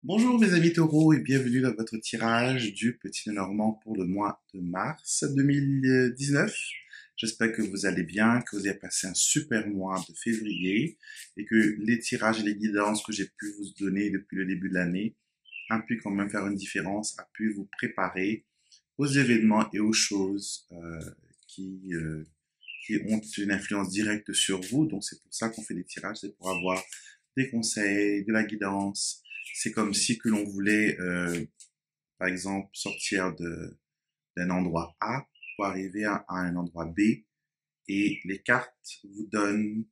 Bonjour mes amis taureaux et bienvenue dans votre tirage du Petit Lenormand pour le mois de mars 2019. J'espère que vous allez bien, que vous avez passé un super mois de février et que les tirages et les guidances que j'ai pu vous donner depuis le début de l'année ont pu quand même faire une différence, a pu vous préparer aux événements et aux choses qui, euh, qui ont une influence directe sur vous. Donc c'est pour ça qu'on fait des tirages, c'est pour avoir des conseils, de la guidance. C'est comme si que l'on voulait, par exemple, sortir d'un endroit A pour arriver à un endroit B et les cartes vous donnent,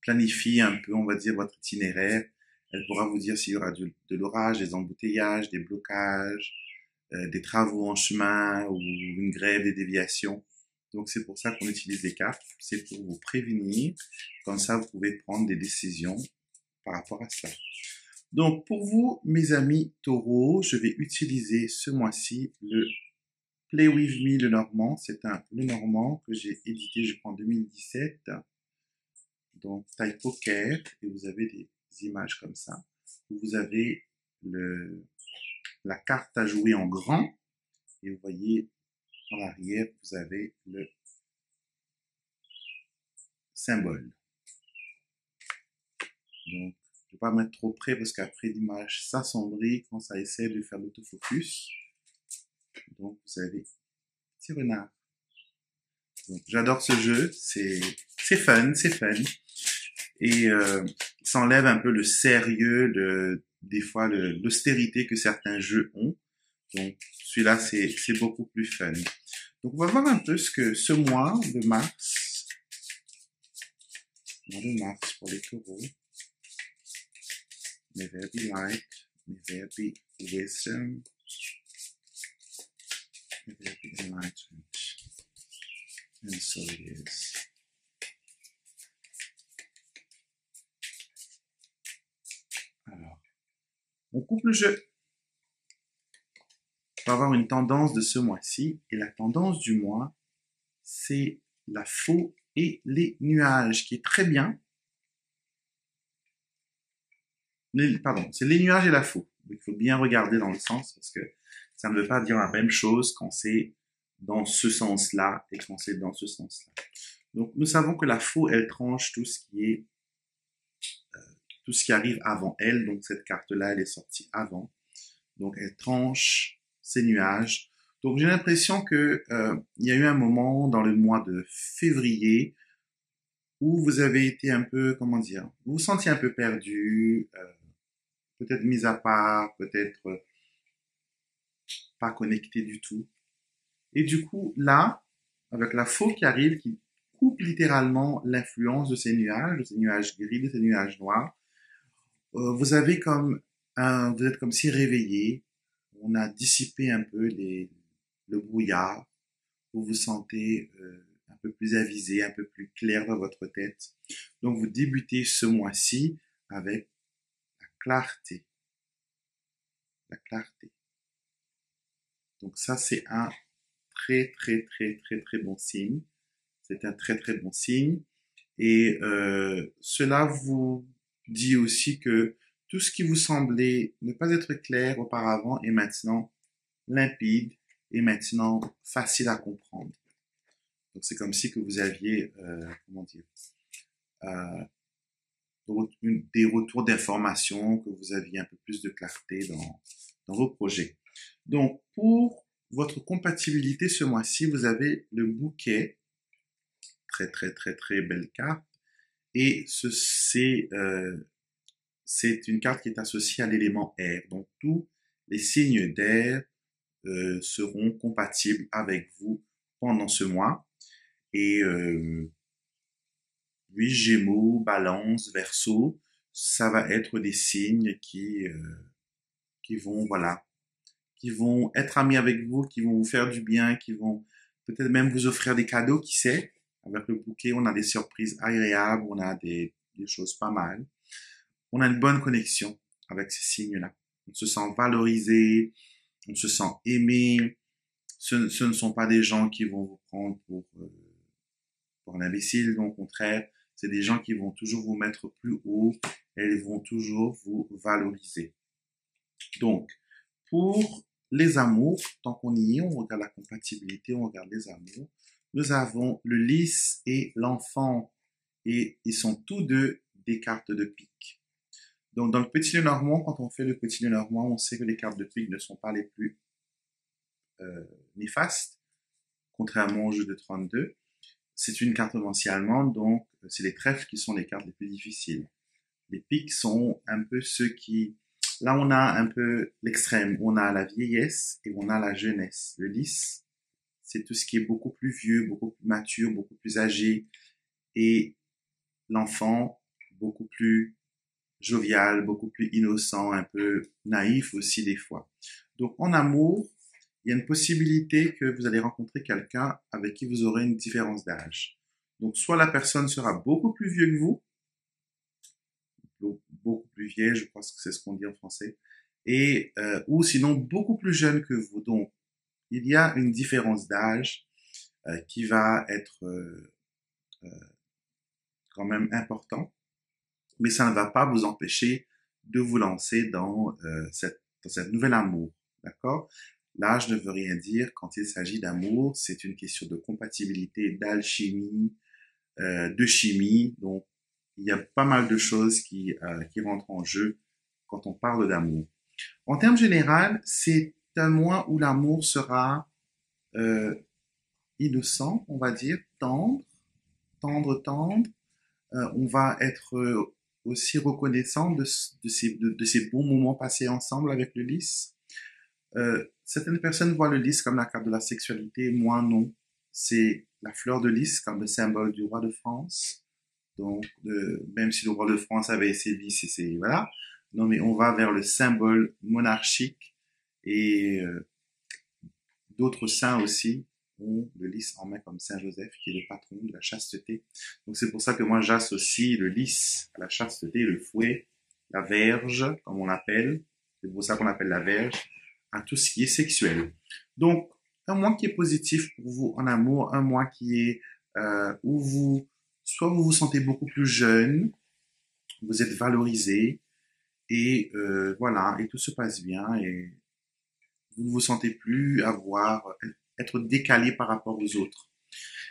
planifient un peu, on va dire, votre itinéraire. Elle pourra vous dire s'il y aura de l'orage, des embouteillages, des blocages, des travaux en chemin ou une grève, des déviations. Donc c'est pour ça qu'on utilise les cartes, c'est pour vous prévenir. Comme ça, vous pouvez prendre des décisions par rapport à cela. Donc pour vous, mes amis taureaux, je vais utiliser ce mois-ci le Play With Me le Normand. C'est un le Normand que j'ai édité, je crois, en 2017. Donc taille poker et vous avez des images comme ça. Vous avez la carte à jouer en grand et vous voyez en arrière, vous avez le symbole. Donc, je ne vais pas mettre trop près parce qu'après l'image s'assombrit quand ça essaie de faire l'autofocus. Donc, vous avez petit renard. Donc, j'adore ce jeu, c'est fun, c'est fun. Et ça enlève un peu le sérieux, des fois l'austérité que certains jeux ont. Donc, celui-là, c'est beaucoup plus fun. Donc, on va voir un peu ce que ce mois de mars, pour les taureaux, may there be light, may there be wisdom, may there be enlightenment. And so it is. Alors, on coupe le jeu. On va avoir une tendance de ce mois-ci. Et la tendance du mois, c'est la faux et les nuages, qui est très bien. Pardon, c'est les nuages et la faux. Il faut bien regarder dans le sens, parce que ça ne veut pas dire la même chose quand c'est dans ce sens-là et quand c'est dans ce sens-là. Donc, nous savons que la faux, elle tranche tout ce qui est, tout ce qui arrive avant elle. Donc, cette carte-là, elle est sortie avant. Donc, elle tranche ces nuages. Donc, j'ai l'impression que il y a eu un moment dans le mois de février où vous avez été un peu, comment dire, vous vous sentiez un peu perdu, peut-être mis à part, peut-être pas connecté du tout. Et du coup, là, avec la faux qui arrive, qui coupe littéralement l'influence de ces nuages gris, de ces nuages noirs, vous avez comme vous êtes comme si réveillé. On a dissipé un peu le brouillard. Vous vous sentez un peu plus avisé, un peu plus clair dans votre tête. Donc vous débutez ce mois-ci avec la clarté. La clarté. Donc ça, c'est un très, très, très, très, très bon signe. C'est un très, très bon signe. Et cela vous dit aussi que tout ce qui vous semblait ne pas être clair auparavant est maintenant limpide et maintenant facile à comprendre. Donc c'est comme si que vous aviez, comment dire, euh, des retours d'informations, que vous aviez un peu plus de clarté dans vos projets. Donc pour votre compatibilité ce mois-ci, vous avez le bouquet, très très très très belle carte, et c'est une carte qui est associée à l'élément air. Donc tous les signes d'air seront compatibles avec vous pendant ce mois. Et oui, Gémeaux, Balance, Verseau, ça va être des signes qui vont, voilà, qui vont être amis avec vous, qui vont vous faire du bien, qui vont peut-être même vous offrir des cadeaux, qui sait. Avec le bouquet, on a des surprises agréables, on a des choses pas mal. On a une bonne connexion avec ces signes-là. On se sent valorisé, on se sent aimé. Ce ne sont pas des gens qui vont vous prendre pour un imbécile, au contraire, c'est des gens qui vont toujours vous mettre plus haut et ils vont toujours vous valoriser. Donc, pour les amours, tant qu'on y est, on regarde la compatibilité, on regarde les amours. Nous avons le lys et l'enfant, et ils sont tous deux des cartes de pique. Donc, dans le petit Lenormand, quand on fait le petit Lenormand, on sait que les cartes de pique ne sont pas les plus néfastes, contrairement au jeu de 32. C'est une cartomancie allemande, donc c'est les trèfles qui sont les cartes les plus difficiles. Les piques sont un peu ceux qui... Là, on a un peu l'extrême. On a la vieillesse et on a la jeunesse. Le lys, c'est tout ce qui est beaucoup plus vieux, beaucoup plus mature, beaucoup plus âgé. Et l'enfant, beaucoup plus jovial, beaucoup plus innocent, un peu naïf aussi des fois. Donc en amour, il y a une possibilité que vous allez rencontrer quelqu'un avec qui vous aurez une différence d'âge. Donc soit la personne sera beaucoup plus vieux que vous, beaucoup plus vieille, je pense que c'est ce qu'on dit en français, et ou sinon beaucoup plus jeune que vous. Donc il y a une différence d'âge qui va être quand même important, mais ça ne va pas vous empêcher de vous lancer dans cette nouvelle amour, d'accord? L'âge ne veut rien dire quand il s'agit d'amour, c'est une question de compatibilité, d'alchimie, de chimie, donc il y a pas mal de choses qui rentrent en jeu quand on parle d'amour. En termes généraux, c'est un mois où l'amour sera euh, innocent, on va dire, tendre, tendre. On va être aussi reconnaissant de ces bons moments passés ensemble avec le lys. Certaines personnes voient le lys comme la carte de la sexualité, moi non. C'est la fleur de lys comme le symbole du roi de France. Donc, même si le roi de France avait ses vices et ses... Voilà. Non, mais on va vers le symbole monarchique et d'autres saints aussi ont le lys en main comme Saint Joseph, qui est le patron de la chasteté. Donc c'est pour ça que moi j'associe le lys à la chasteté, le fouet, la verge, comme on l'appelle, c'est pour ça qu'on appelle la verge, à tout ce qui est sexuel. Donc un mois qui est positif pour vous en amour, un mois qui est où soit vous vous sentez beaucoup plus jeune, vous êtes valorisé, et voilà, et tout se passe bien, et vous ne vous sentez plus être décalé par rapport aux autres.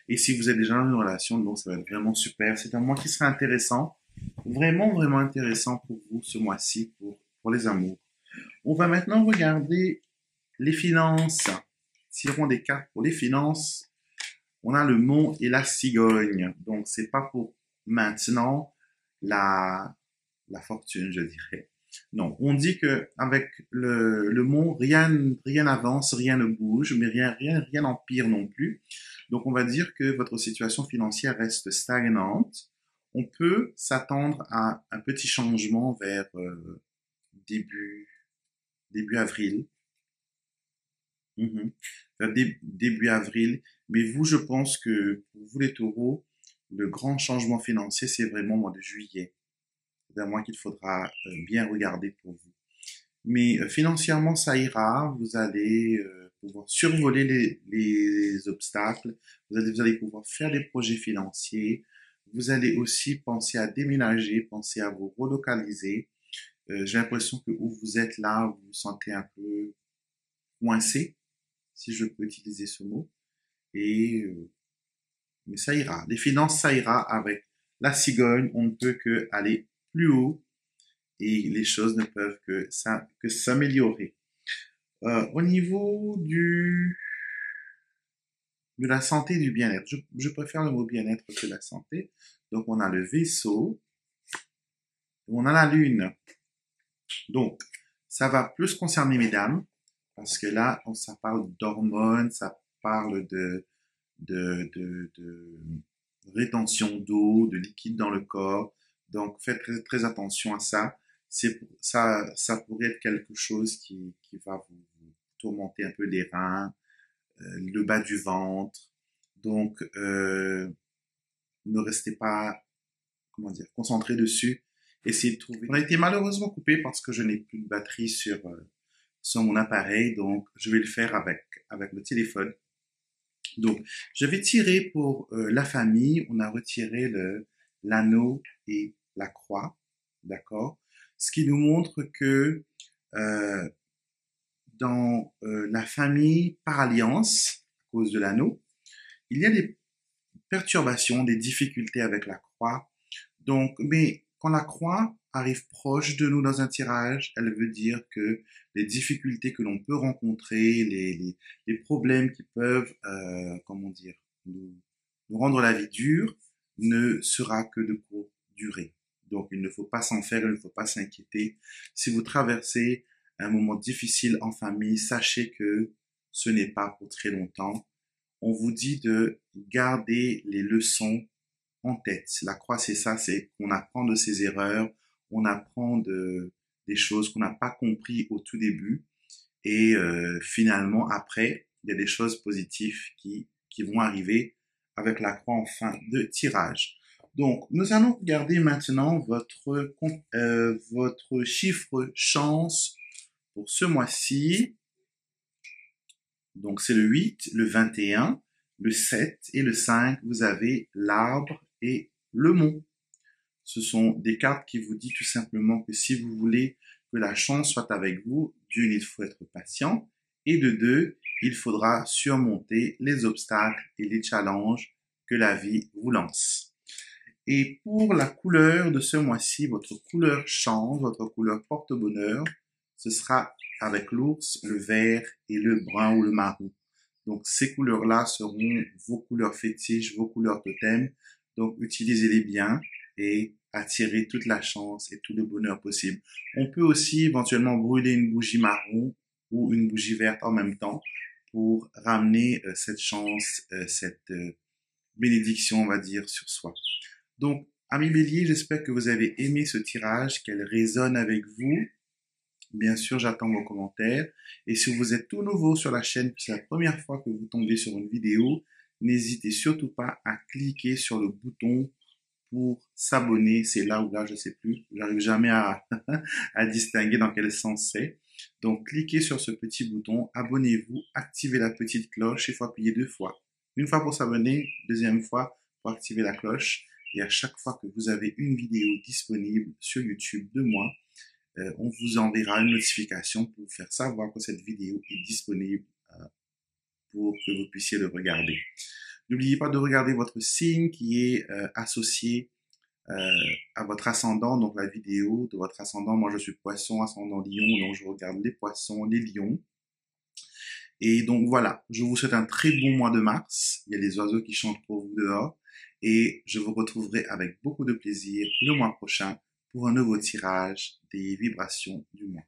Et si vous êtes déjà dans une relation, donc ça va être vraiment super. C'est un mois qui sera intéressant, vraiment intéressant pour vous ce mois-ci, pour les amours. On va maintenant regarder les finances. Tirons des cartes pour les finances. On a le mont et la cigogne. Donc c'est pas pour maintenant la fortune, je dirais. Non, on dit que avec le mont, rien n'avance, rien ne bouge, mais rien n'empire non plus. Donc, on va dire que votre situation financière reste stagnante. On peut s'attendre à un petit changement vers début, début avril. Mhm. Vers début avril. Mais vous, je pense que pour vous, les taureaux, le grand changement financier, c'est vraiment au mois de juillet. C'est un mois qu'il faudra bien regarder pour vous. Mais financièrement, ça ira. Vous allez pouvoir survoler les obstacles. Vous allez pouvoir faire des projets financiers. Vous allez aussi penser à déménager, penser à vous relocaliser. J'ai l'impression que où vous êtes là, vous vous sentez un peu coincé, si je peux utiliser ce mot. Et mais ça ira. Les finances, ça ira avec la cigogne. On ne peut que aller plus haut et les choses ne peuvent que s'améliorer. Au niveau de la santé et du bien-être, je préfère le mot bien-être que la santé. Donc, on a le vaisseau, on a la lune. Donc, ça va plus concerner mesdames, parce que là, ça parle d'hormones, ça parle de rétention d'eau, de liquide dans le corps. Donc, faites très attention à ça. Ça pourrait être quelque chose qui va vous tourmenter un peu les reins, le bas du ventre. Donc, ne restez pas, comment dire, concentré dessus. Essayez de trouver. On a été malheureusement coupé parce que je n'ai plus de batterie sur mon appareil, donc je vais le faire avec le téléphone. Donc, je vais tirer pour la famille. On a retiré l'anneau et la croix, d'accord? Ce qui nous montre que euh, dans la famille par alliance, à cause de l'anneau, il y a des perturbations, des difficultés avec la croix. Donc, mais quand la croix arrive proche de nous dans un tirage, elle veut dire que les difficultés que l'on peut rencontrer, les problèmes qui peuvent, comment dire, nous rendre la vie dure, ne sera que de courte durée. Donc, il ne faut pas s'en faire, il ne faut pas s'inquiéter. Si vous traversez un moment difficile en famille, sachez que ce n'est pas pour très longtemps. On vous dit de garder les leçons en tête. La croix, c'est ça, c'est qu'on apprend de ses erreurs, on apprend des choses qu'on n'a pas compris au tout début, et finalement, après, il y a des choses positives qui vont arriver avec la croix en fin de tirage. Donc, nous allons regarder maintenant votre chiffre chance pour ce mois-ci. Donc, c'est le 8, le 21, le 7 et le 5. Vous avez l'arbre et le mont. Ce sont des cartes qui vous disent tout simplement que si vous voulez que la chance soit avec vous, d'une, il faut être patient, et de deux, il faudra surmonter les obstacles et les challenges que la vie vous lance. Et pour la couleur de ce mois-ci, votre couleur chance, votre couleur porte-bonheur, ce sera avec l'ours, le vert et le brun ou le marron. Donc ces couleurs-là seront vos couleurs fétiches, vos couleurs totem. Donc utilisez-les bien et attirez toute la chance et tout le bonheur possible. On peut aussi éventuellement brûler une bougie marron ou une bougie verte en même temps pour ramener cette chance, cette bénédiction, on va dire, sur soi. Donc, amis Bélier, j'espère que vous avez aimé ce tirage, qu'elle résonne avec vous. Bien sûr, j'attends vos commentaires. Et si vous êtes tout nouveau sur la chaîne, que c'est la première fois que vous tombez sur une vidéo, n'hésitez surtout pas à cliquer sur le bouton pour s'abonner. C'est là ou là, je sais plus. J'arrive jamais à, à distinguer dans quel sens c'est. Donc, cliquez sur ce petit bouton, abonnez-vous, activez la petite cloche, il faut appuyer 2 fois. Une fois pour s'abonner, deuxième fois pour activer la cloche. Et à chaque fois que vous avez une vidéo disponible sur YouTube de moi, on vous enverra une notification pour vous faire savoir que cette vidéo est disponible pour que vous puissiez le regarder. N'oubliez pas de regarder votre signe qui est associé à votre ascendant, donc la vidéo de votre ascendant. Moi, je suis poisson, ascendant lion, donc je regarde les poissons, les lions. Et donc voilà, je vous souhaite un très bon mois de mars. Il y a les oiseaux qui chantent pour vous dehors. Et je vous retrouverai avec beaucoup de plaisir le mois prochain pour un nouveau tirage des vibrations du mois.